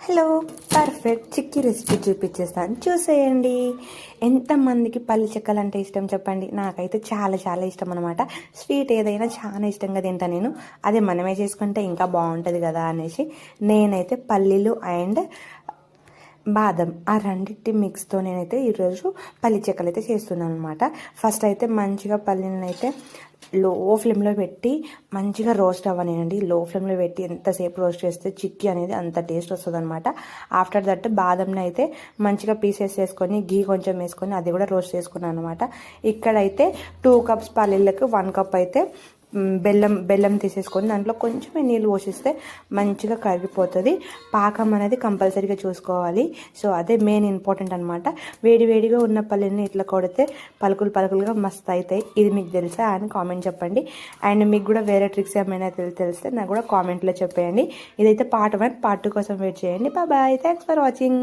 Hello, perfect chikki recipe చూపించేస్తాను, చూసేయండి. ఎంతమందికి పల్లి చెక్కలు అంటే ఇష్టం చెప్పండి. నాకైతే చాలా చాలా ఇష్టం అనమాట. స్వీట్ ఏదైనా చాలా ఇష్టంగా తింటాను నేను. అదే మనమే చేసుకుంటే ఇంకా బాగుంటుంది కదా అనేసి నేనైతే పల్లీలు అండ్ బాదం ఆ రెండింటి మిక్స్తో నేనైతే ఈరోజు పల్లి చెక్కలు అయితే చేస్తున్నాను అనమాట. ఫస్ట్ అయితే మంచిగా పల్లీలను అయితే లో ఫ్లేమ్లో పెట్టి మంచిగా రోస్ట్ అవ్వనియండి. లో ఫ్లేమ్లో పెట్టి ఎంతసేపు రోస్ట్ చేస్తే చిక్కీ అనేది అంత టేస్ట్ వస్తుంది అనమాట. ఆఫ్టర్ దట్ బాదంని అయితే మంచిగా పీసెస్ వేసుకొని గీ కొంచెం వేసుకొని అది కూడా రోస్ట్ చేసుకున్నాను అనమాట. ఇక్కడైతే 2 కప్స్ పల్లీలకు 1 కప్ అయితే బెల్లం తీసేసుకొని దాంట్లో కొంచెమే నీళ్ళు పోసిస్తే మంచిగా కరిగిపోతుంది. పాకం అనేది కంపల్సరీగా చూసుకోవాలి. సో అదే మెయిన్ ఇంపార్టెంట్ అనమాట. వేడివేడిగా ఉన్న పల్లీని ఇట్లా కొడితే పలుకులు పలుకులుగా మస్తు అవుతాయి. ఇది మీకు తెలుసా అని కామెంట్ చెప్పండి. అండ్ మీకు కూడా వేరే ట్రిక్స్ ఏమైనా తెలిస్తే నాకు కూడా కామెంట్లో చెప్పేయండి. ఇదైతే పార్ట్ 1. పార్ట్ 2 కోసం వెయిట్ చేయండి. Bye, thanks for watching.